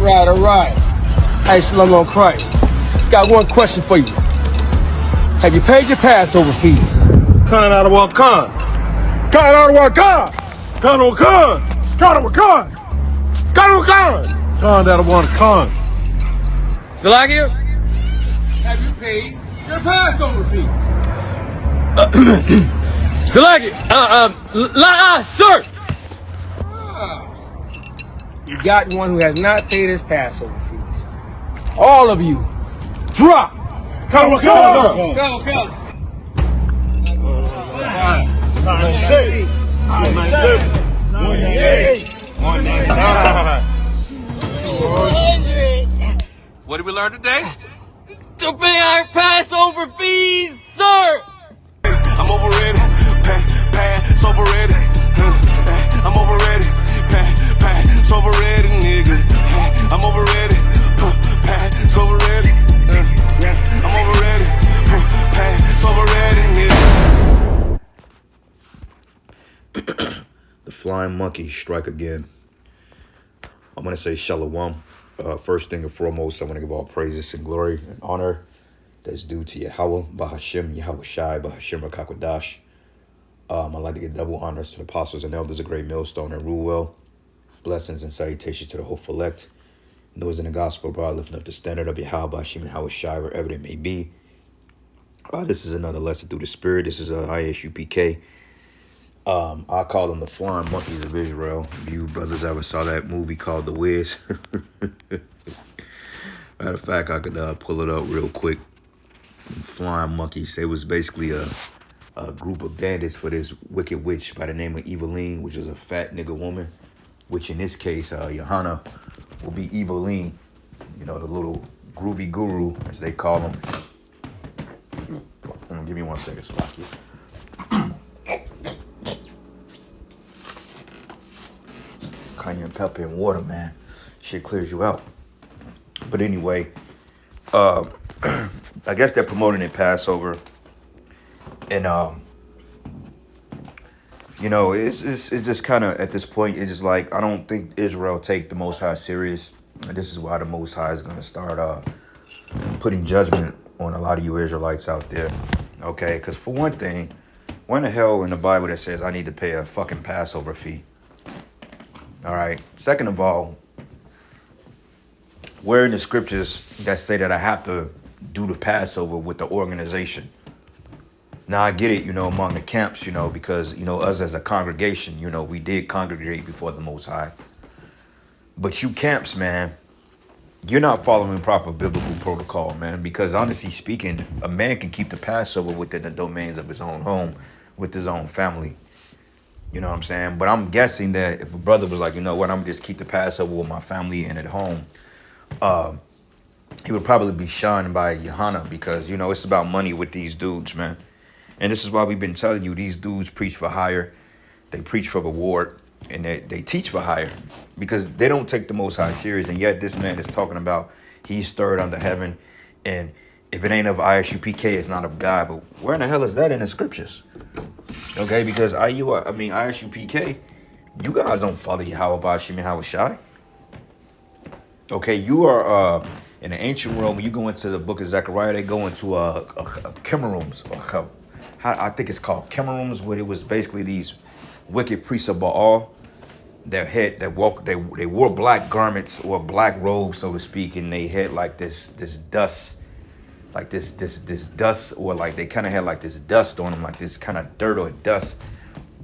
All right. Hey, shalom on Christ. Got one question for you. Have you paid your Passover fees? Con out of what con? Con out of what con? Con or con? Con out of what con? Con out of what con? Con out of one con. Zalagia, have you paid your Passover fees? Select it. Sir. You got one who has not paid his Passover fees. All of you, drop. Con or con? Go. 96, 97, 198, 199. What did we learn today? To pay our Passover fees, sir. I'm overrated, pass overrated. I'm overrated, pass overrated, nigga. I'm overrated, pass overrated. I'm overrated, pass overrated, nigga. The flying monkeys strike again. I'm going to say shalom. First thing and foremost, I want to give all praises and glory and honor that's due to Yahweh, Bahashem, Yahweh Shai, Bahashem Rakakwadash. I'd like to give double honors to the apostles and elders of Great Millstone and rule well. Blessings and salutations to the hopeful elect. Those in the gospel, bro, lifting up the standard of Yahweh, Bahashem, Yahweh Shai, wherever it may be. This is another lesson through the spirit. This is ISUPK. I call them the flying monkeys of Israel. You brothers ever saw that movie called The Wiz? Matter of fact, I could pull it up real quick. Flying monkeys. They was basically a group of bandits for this wicked witch by the name of Eveline, which is a fat nigga woman. Which in this case, Johanna will be Eveline. You know, the little groovy guru, as they call him. Give me 1 second, Slocky. Cayenne pepper and water, man. Shit clears you out. But anyway, I guess they're promoting it Passover, and you know, it's just kind of at this point, it's just like I don't think Israel take the Most High serious. And this is why the Most High is gonna start putting judgment on a lot of you Israelites out there. Okay, because for one thing, where in the hell in the Bible that says I need to pay a fucking Passover fee? All right. Second of all, where in the scriptures that say that I have to do the Passover with the organization? Now, I get it, you know, among the camps, you know, because, you know, us as a congregation, you know, we did congregate before the Most High. But you camps, man, you're not following proper biblical protocol, man, because honestly speaking, a man can keep the Passover within the domains of his own home with his own family. You know what I'm saying? But I'm guessing that if a brother was like, you know what, I'm just keep the Passover with my family and at home, he would probably be shunned by Johanna because, you know, it's about money with these dudes, man. And this is why we've been telling you these dudes preach for hire. They preach for reward and they teach for hire because they don't take the Most High serious. And yet this man is talking about he's stirred under heaven. And if it ain't of ISUPK, it's not of God. But where in the hell is that in the scriptures? Okay, because ISUPK, you guys don't follow Yahweh Bashim Yahweh Shai. Okay, you are in the ancient world, when you go into the book of Zechariah, they go into Cameroons. I think it's called Cameroons, where it was basically these wicked priests of Baal they wore black garments or black robes, so to speak, and they had like this dust. Like this dust, or like they kind of had like this dust on them, like this kind of dirt or dust,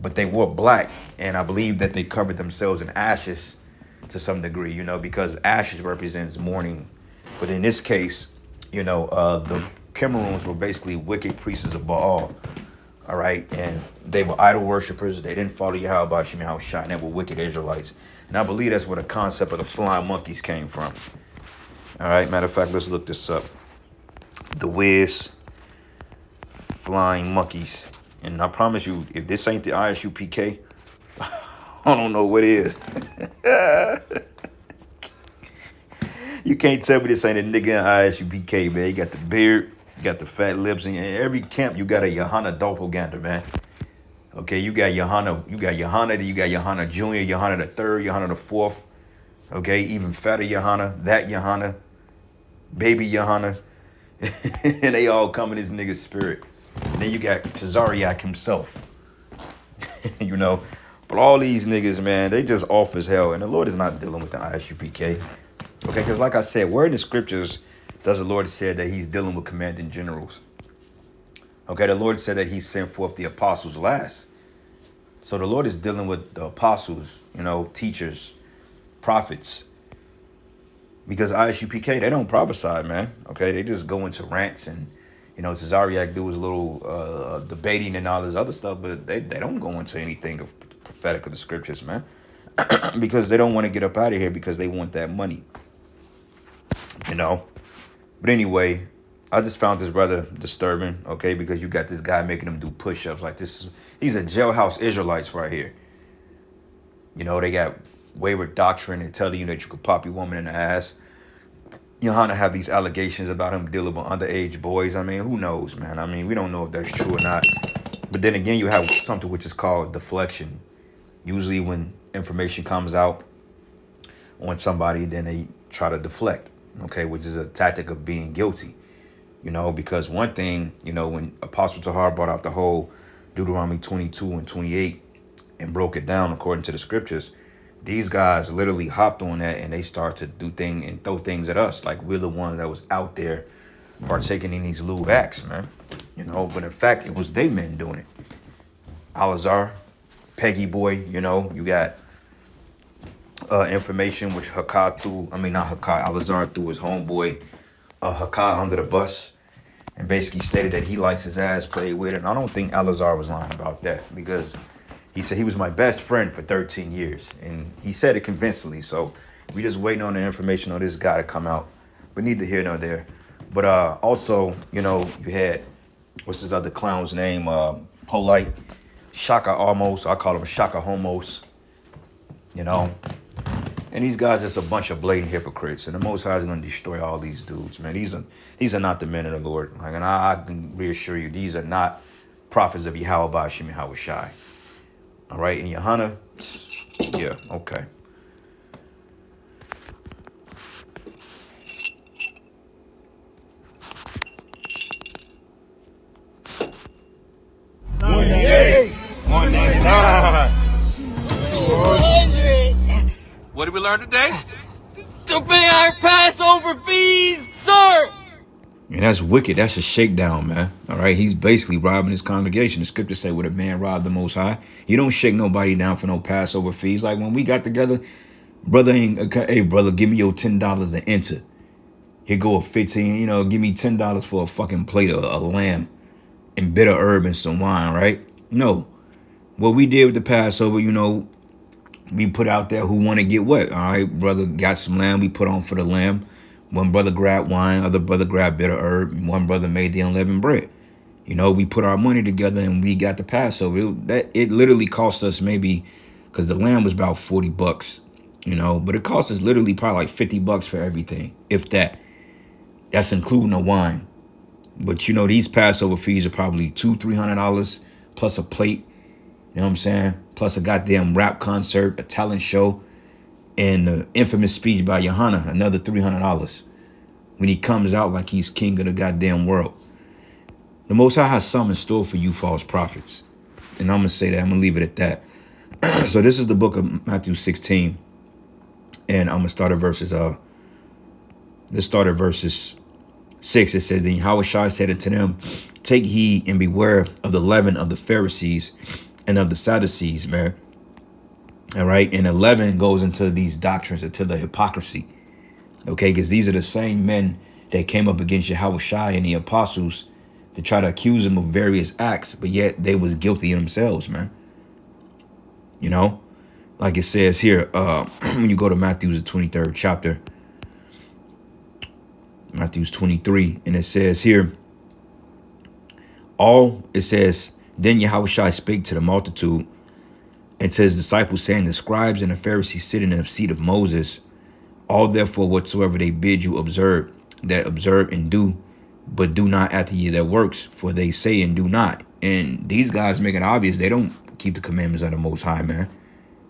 but they wore black, and I believe that they covered themselves in ashes to some degree, you know, because ashes represents mourning. But in this case, you know, the Cameroons were basically wicked priests of Baal, all right, and they were idol worshipers. They didn't follow Yahweh Bashim Yahweh Shai, and they were wicked Israelites. And I believe that's where the concept of the flying monkeys came from. All right, matter of fact, let's look this up. The Wiz, flying monkeys. And I promise you, if this ain't the ISUPK, I don't know what is. You can't tell me this ain't a nigga in ISUPK, man. You got the beard, you got the fat lips, and in every camp you got a Johanna doppelganger, man. Okay, you got Johanna, then you got Johanna Jr., Johanna the third, Johanna the fourth. Okay, even fatter Johanna, that Johanna, baby Johanna, and they all come in this nigga's spirit. And then you got Tazariak himself, you know. But all these niggas, man, they just off as hell. And the Lord is not dealing with the ISUPK. Okay, because like I said, where in the scriptures does the Lord say that he's dealing with commanding generals? Okay, the Lord said that he sent forth the apostles last. So the Lord is dealing with the apostles, you know, teachers, prophets. Because ISUPK, they don't prophesy, man. Okay, they just go into rants and, you know, Tazariak do his little debating and all this other stuff, but they don't go into anything of prophetic of the scriptures, man. Because they don't want to get up out of here because they want that money, you know. But anyway, I just found this rather disturbing, okay, because you got this guy making them do push-ups like this. These are jailhouse Israelites right here. You know, they got wayward doctrine and telling you that you could pop your woman in the ass. Johanna have these allegations about him dealing with underage boys. I mean, who knows, man? I mean, we don't know if that's true or not. But then again, you have something which is called deflection. Usually when information comes out on somebody, then they try to deflect, okay, which is a tactic of being guilty, you know, because one thing, you know, when Apostle Tahar brought out the whole Deuteronomy 22 and 28 and broke it down according to the scriptures, these guys literally hopped on that and they start to do things and throw things at us like we're the ones that was out there partaking in these lewd acts, man. You know, but in fact, it was they men doing it. Alazar, Peggy Boy, you know, you got information which Alazar threw his homeboy Hakah under the bus and basically stated that he likes his ass played with. And I don't think Alazar was lying about that because he said he was my best friend for 13 years. And he said it convincingly. So we just waiting on the information on this guy to come out. But neither here nor there. But also, you know, you had, what's his other clown's name? Polite. Shaka Almost. I call him Shaka Homos. You know. And these guys, it's a bunch of blatant hypocrites. And the Most High is going to destroy all these dudes, man. These are not the men of the Lord. Like, and I can reassure you, these are not prophets of Yahweh Bashim Yahweh Shai. All right, and Johanna, yeah, okay. What did we learn today? To pay our Passover fees, sir! And that's wicked. That's a shakedown, man. All right, he's basically robbing his congregation. The scriptures say, "Would a man rob the Most High?" You don't shake nobody down for no Passover fees. Like when we got together, brother ain't, hey, brother, give me your $10 to enter. Here go a 15, you know, give me $10 for a fucking plate of a lamb and bitter herb and some wine, right? No. What we did with the Passover, you know, we put out there who want to get what. All right, brother got some lamb. We put on for the lamb. One brother grabbed wine, other brother grabbed bitter herb, and one brother made the unleavened bread. You know, we put our money together and we got the Passover. It literally cost us maybe, because the lamb was about $40, you know, but it cost us literally probably like $50 for everything, if that. That's including the wine. But you know, these Passover fees are probably $200-300 plus a plate. You know what I'm saying? Plus a goddamn rap concert, a talent show, and the infamous speech by Johanna, another $300 when he comes out like he's king of the goddamn world. The Most High has some in store for you false prophets. And I'm going to say that. I'm going to leave it at that. So this is the book of Matthew 16. And I'm going to start at verses, let's start at verses 6. It says, "Then Yahweh said unto them, Take heed and beware of the leaven of the Pharisees and of the Sadducees, man." All right. And 11 goes into these doctrines, into the hypocrisy. Okay. Because these are the same men that came up against Yahweh Shai and the apostles to try to accuse them of various acts, but yet they was guilty themselves, man. You know, like it says here, when you go to Matthew's, the 23rd chapter, Matthew's 23, and it says here, then Yahweh Shai spake to the multitude and to his disciples, saying, The scribes and the Pharisees sit in the seat of Moses. All therefore whatsoever they bid you observe, that observe and do, but do not after ye their works, for they say and do not. And these guys make it obvious they don't keep the commandments of the Most High, man.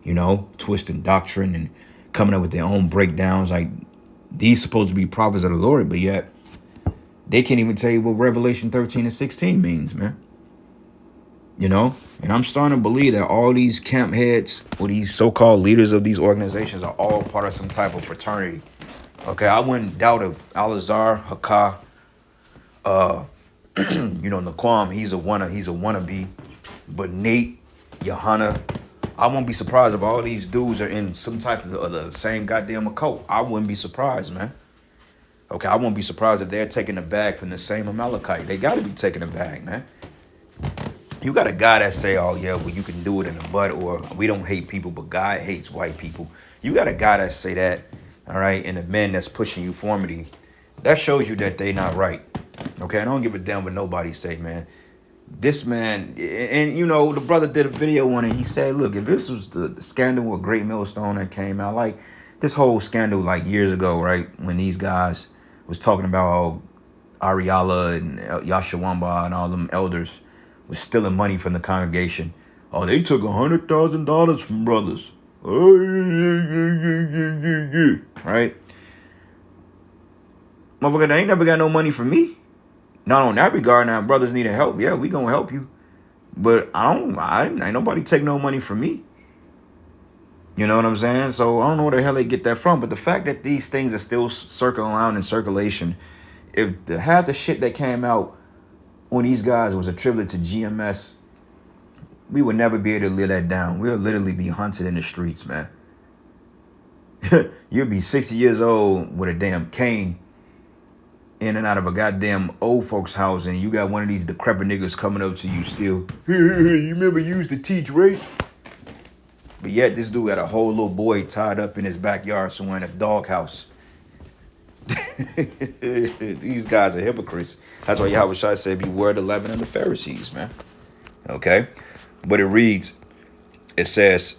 You know, twisting doctrine and coming up with their own breakdowns. Like, these supposed to be prophets of the Lord, but yet they can't even tell you what Revelation 13 and 16 means, man. You know? And I'm starting to believe that all these camp heads or these so-called leaders of these organizations are all part of some type of fraternity. Okay, I wouldn't doubt if Al-Azhar, Hakah, you know, Naquam, he's a wannabe. But Nate, Johanna, I won't be surprised if all these dudes are in some type of the same goddamn occult. I wouldn't be surprised, man. Okay, I won't be surprised if they're taking the bag from the same Amalekite. They got to be taking the bag, man. You got a guy that say, oh, yeah, well, you can do it in the butt, or we don't hate people, but God hates white people. You got a guy that say that, all right, and the men that's pushing uniformity. That shows you that they not right. Okay, I don't give a damn what nobody say, man. This man, and you know, the brother did a video on it. He said, look, if this was the scandal with Great Millstone that came out, like this whole scandal like years ago, right, when these guys was talking about Ariala and Yashawamba and all them elders was stealing money from the congregation. Oh, they took $100,000 from brothers. Oh, yeah. Right? Motherfucker, they ain't never got no money from me. Not on that regard. Now, brothers need help. Yeah, we gonna help you. But ain't nobody take no money from me. You know what I'm saying? So I don't know where the hell they get that from. But the fact that these things are still circling around in circulation, if half the shit that came out when these guys was attributed to GMS, we would never be able to live that down. We'll literally be hunted in the streets, man. You'll be 60 years old with a damn cane in and out of a goddamn old folks house, and you got one of these decrepit niggas coming up to you still. Hey, you remember you used to teach, right? But yet this dude got a whole little boy tied up in his backyard somewhere in a doghouse. These guys are hypocrites. That's why Yahweh Shai said, beware the leaven of the Pharisees, man. Okay? But it reads, it says,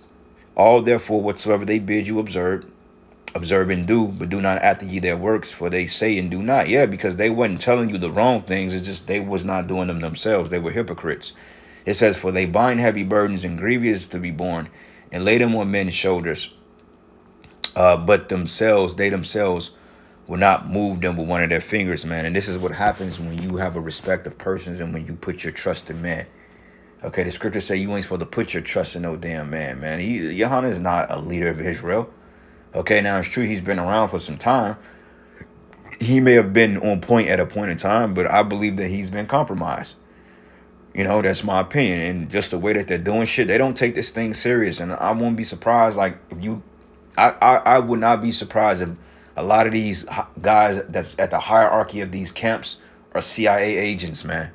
all therefore whatsoever they bid you observe and do, but do not after ye their works, for they say and do not. Yeah, because they wasn't telling you the wrong things. It's just they was not doing them themselves. They were hypocrites. It says, for they bind heavy burdens and grievous to be borne, and lay them on men's shoulders. But they themselves will not move them with one of their fingers, man. And this is what happens when you have a respect of persons and when you put your trust in man. Okay, the scriptures say you ain't supposed to put your trust in no damn man, man. Johanna is not a leader of Israel. Okay, now it's true he's been around for some time. He may have been on point at a point in time, but I believe that he's been compromised. You know, that's my opinion. And just the way that they're doing shit, they don't take this thing serious. And I won't be surprised, like, if you... I would not be surprised if a lot of these guys that's at the hierarchy of these camps are CIA agents, man.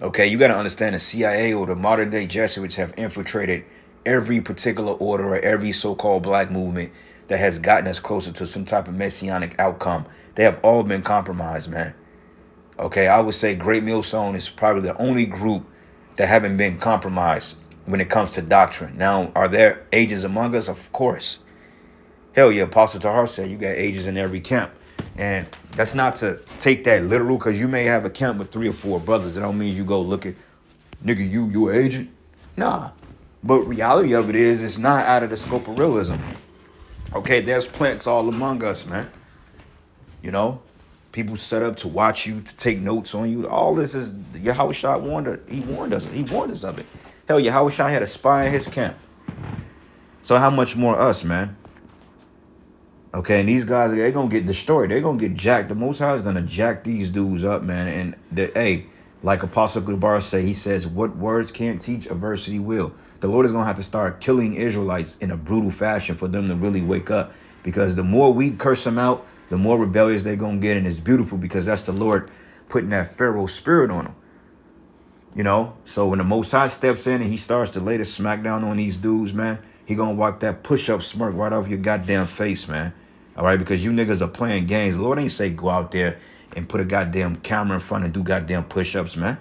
Okay, you got to understand the CIA or the modern day Jesuits have infiltrated every particular order or every so-called black movement that has gotten us closer to some type of messianic outcome. They have all been compromised, man. Okay, I would say Great Millstone is probably the only group that haven't been compromised when it comes to doctrine. Now, are there agents among us? Of course. Hell yeah, Apostle Tahar said you got agents in every camp. And that's not to take that literal, because you may have a camp with 3 or 4 brothers. It don't mean you go look at, nigga, you an agent? Nah. But reality of it is, it's not out of the scope of realism. Okay, there's plants all among us, man. You know, people set up to watch you, to take notes on you. All this is, Yahweh Shai warned us. He warned us of it. Hell, Yahweh Shai had a spy in his camp. So how much more us, man? Okay, and these guys, they're going to get destroyed. They're going to get jacked. The Most High is going to jack these dudes up, man. And, like Apostle Gubar say, he says, what words can't teach, adversity will. The Lord is going to have to start killing Israelites in a brutal fashion for them to really wake up. Because the more we curse them out, the more rebellious they're going to get. And it's beautiful because that's the Lord putting that Pharaoh spirit on them. You know, so when the Most High steps in and he starts to lay the smackdown on these dudes, man, he going to wipe that push-up smirk right off your goddamn face, man. All right, because you niggas are playing games. The Lord ain't say go out there and put a goddamn camera in front and do goddamn push-ups, man.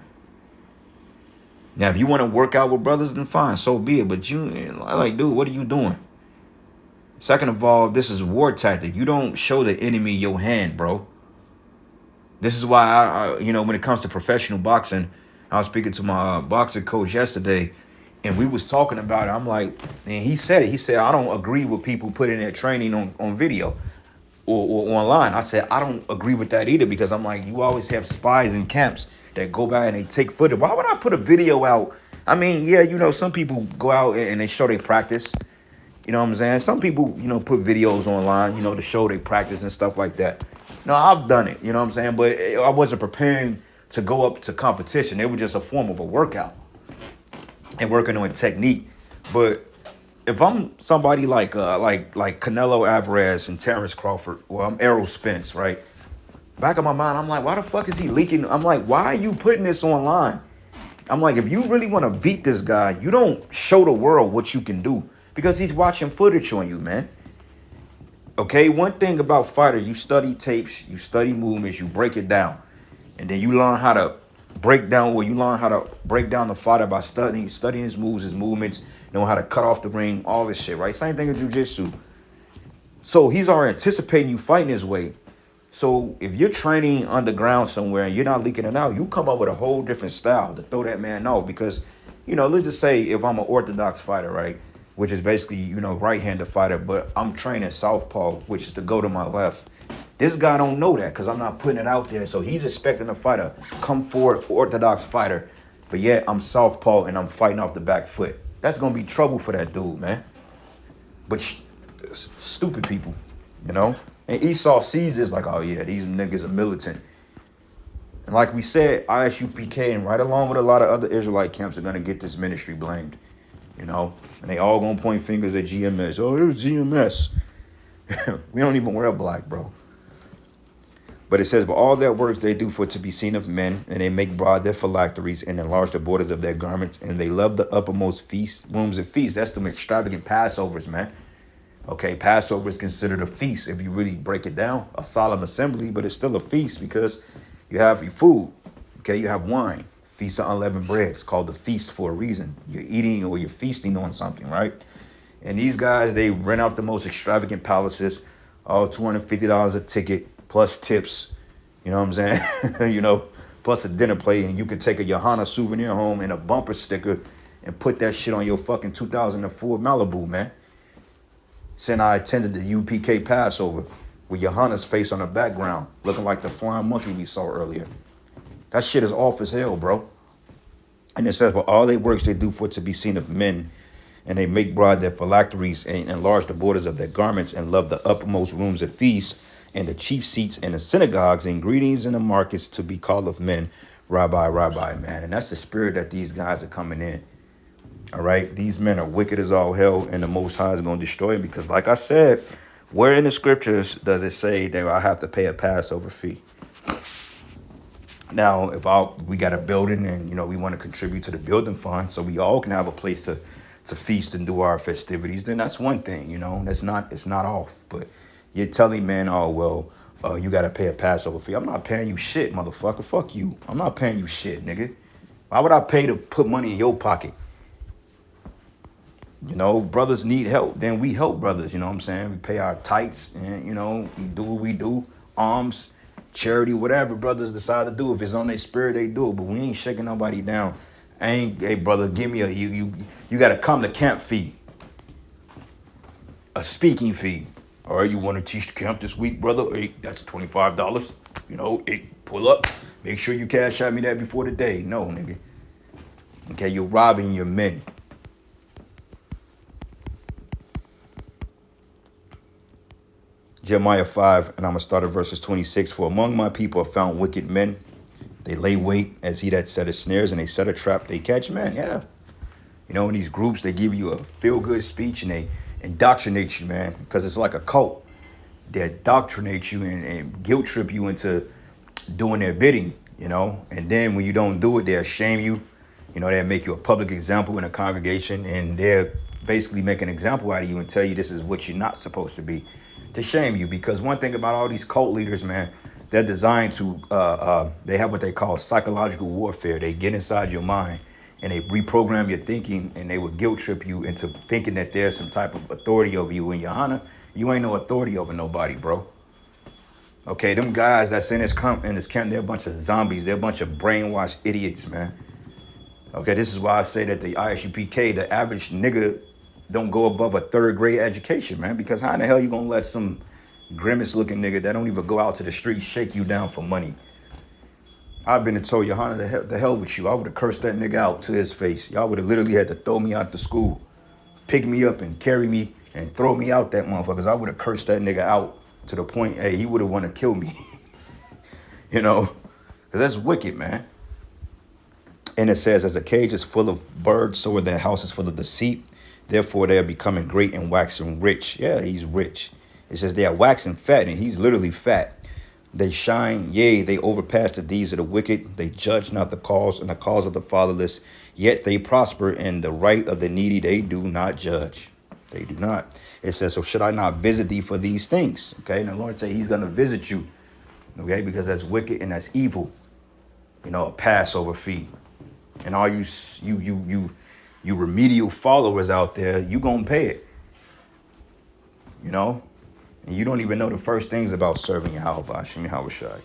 Now, if you want to work out with brothers, then fine, so be it. But you, like, dude, what are you doing? Second of all, this is war tactic. You don't show the enemy your hand, bro. This is why, I when it comes to professional boxing, I was speaking to my boxing coach yesterday, And we was talking about it. I'm like, and he said it. He said, I don't agree with people putting their training on video or online. I said, I don't agree with that either, because I'm like, you always have spies in camps that go by and they take footage. Why would I put a video out? I mean, yeah, you know, some people go out and they show they practice. You know what I'm saying? Some people, you know, put videos online, you know, to show they practice and stuff like that. No, I've done it, you know what I'm saying? But I wasn't preparing to go up to competition. It was just a form of a workout and working on technique. But if I'm somebody like Canelo Alvarez and Terrence Crawford, or I'm Errol Spence, right? Back of my mind, I'm like, why the fuck is he leaking? I'm like, why are you putting this online? I'm like, if you really want to beat this guy, you don't show the world what you can do, because he's watching footage on you, man. Okay, one thing about fighters, you study tapes, you study movements, you break it down. And then you learn how to break down the fighter by studying his moves, his movements, know how to cut off the ring, all this shit, right? Same thing in jiu-jitsu. So he's already anticipating you fighting his way. So if you're training underground somewhere and you're not leaking it out, you come up with a whole different style to throw that man off. Because, you know, let's just say if I'm an orthodox fighter, right, which is basically, you know, right-handed fighter, but I'm training southpaw, which is to go to my left. This guy don't know that because I'm not putting it out there. So he's expecting a fighter, come forward, orthodox fighter, but yet I'm southpaw and I'm fighting off the back foot. That's going to be trouble for that dude, man. But stupid people, you know? And Esau sees this like, oh yeah, these niggas are militant. And like we said, ISUPK and right along with a lot of other Israelite camps are going to get this ministry blamed, you know? And they all going to point fingers at GMS. Oh, it was GMS. We don't even wear black, bro. But it says, but all their works they do for to be seen of men, and they make broad their phylacteries and enlarge the borders of their garments, and they love the uppermost feast, rooms of feasts. That's the extravagant Passovers, man. Okay, Passover is considered a feast if you really break it down, a solemn assembly, but it's still a feast because you have your food. Okay, you have wine, feast of unleavened bread. It's called the feast for a reason. You're eating or you're feasting on something, right? And these guys, they rent out the most extravagant palaces, all $250 a ticket, plus tips, you know what I'm saying? You know, plus a dinner plate, and you can take a Johanna souvenir home and a bumper sticker and put that shit on your fucking 2004 Malibu, man. Saying I attended the UPK Passover with Johanna's face on the background, looking like the flying monkey we saw earlier. That shit is off as hell, bro. And it says, but all they works they do for to be seen of men, and they make broad their phylacteries and enlarge the borders of their garments, and love the uppermost rooms of feasts, and the chief seats in the synagogues, and greetings in the markets to be called of men, Rabbi, Rabbi, man. And that's the spirit that these guys are coming in. All right, these men are wicked as all hell, and the Most High is going to destroy them because, like I said, where in the scriptures does it say that I have to pay a Passover fee? Now, if we got a building and, you know, we want to contribute to the building fund so we all can have a place to feast and do our festivities, then that's one thing, you know, it's not off. But you're telling men, oh, well, you got to pay a Passover fee. I'm not paying you shit, motherfucker. Fuck you. I'm not paying you shit, nigga. Why would I pay to put money in your pocket? You know, brothers need help, then we help brothers, you know what I'm saying? We pay our tights and, you know, we do what we do. Alms, charity, whatever brothers decide to do. If it's on their spirit, they do it. But we ain't shaking nobody down. Hey, brother, give me you got to come to camp fee. A speaking fee. All right, you want to teach the camp this week, brother? Hey, that's $25. You know, hey, pull up. Make sure you cash out me that before the day. No, nigga. Okay, you're robbing your men. Jeremiah 5, and I'm going to start at verses 26. For among my people are found wicked men. They lay wait as he that setteth snares, and they set a trap, they catch men. Yeah. You know, in these groups, they give you a feel-good speech, and they indoctrinate you, man, because it's like a cult. They indoctrinate you and guilt trip you into doing their bidding, you know. And then when you don't do it, they'll shame you. You know, they'll make you a public example in a congregation, and they'll basically make an example out of you and tell you this is what you're not supposed to be. To shame you, because one thing about all these cult leaders, man, they're designed to, they have what they call psychological warfare. They get inside your mind and they reprogram your thinking, and they will guilt trip you into thinking that there's some type of authority over you. In Johanna, you ain't no authority over nobody, bro. Okay, them guys that's in this camp, they're a bunch of zombies. They're a bunch of brainwashed idiots, man. Okay, this is why I say that the ISUPK, the average nigga don't go above a 3rd grade education, man. Because how in the hell you gonna let some grimace looking nigga that don't even go out to the streets shake you down for money? I've been and told Johanna the hell with you. I would have cursed that nigga out to his face. Y'all would have literally had to throw me out the school, pick me up and carry me and throw me out that motherfucker. I would have cursed that nigga out to the point, hey, he would have wanted to kill me. You know, because that's wicked, man. And it says, as a cage is full of birds, so are their houses full of deceit. Therefore, they are becoming great and waxing rich. Yeah, he's rich. It says they are waxing fat, and he's literally fat. They shine, yea, they overpass the deeds of the wicked. They judge not the cause and the cause of the fatherless. Yet they prosper in the right of the needy. They do not judge. They do not. It says, so should I not visit thee for these things? Okay, and the Lord say he's going to visit you. Okay, because that's wicked and that's evil. You know, a Passover fee. And all you remedial followers out there, you gonna pay it. You know? And you don't even know the first things about serving Yahweh Hashem Yahushai.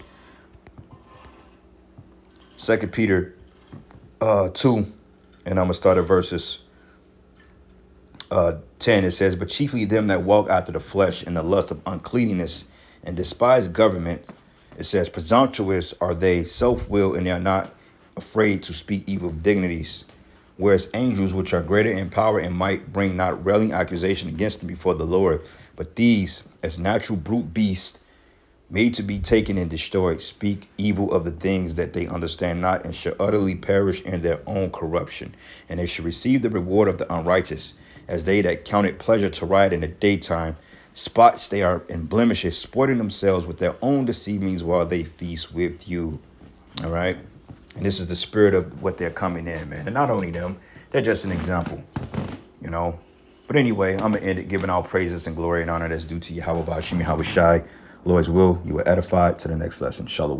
2 Peter 2, and I'm gonna start at verses 10. It says, but chiefly them that walk after the flesh in the lust of uncleanness and despise government. It says, presumptuous are they, self-willed, and they are not afraid to speak evil of dignities. Whereas angels, which are greater in power and might, bring not railing accusation against them before the Lord. But these, as natural brute beasts, made to be taken and destroyed, speak evil of the things that they understand not, and shall utterly perish in their own corruption. And they shall receive the reward of the unrighteous, as they that count it pleasure to ride in the daytime. Spots they are in blemishes, sporting themselves with their own deceivings while they feast with you. All right. And this is the spirit of what they're coming in, man. And not only them, they're just an example, you know. But anyway, I'm going to end it giving all praises and glory and honor that's due to Yahweh Ba'ashim Yahushai. Lord's will, you were edified. To the next lesson. Shalom.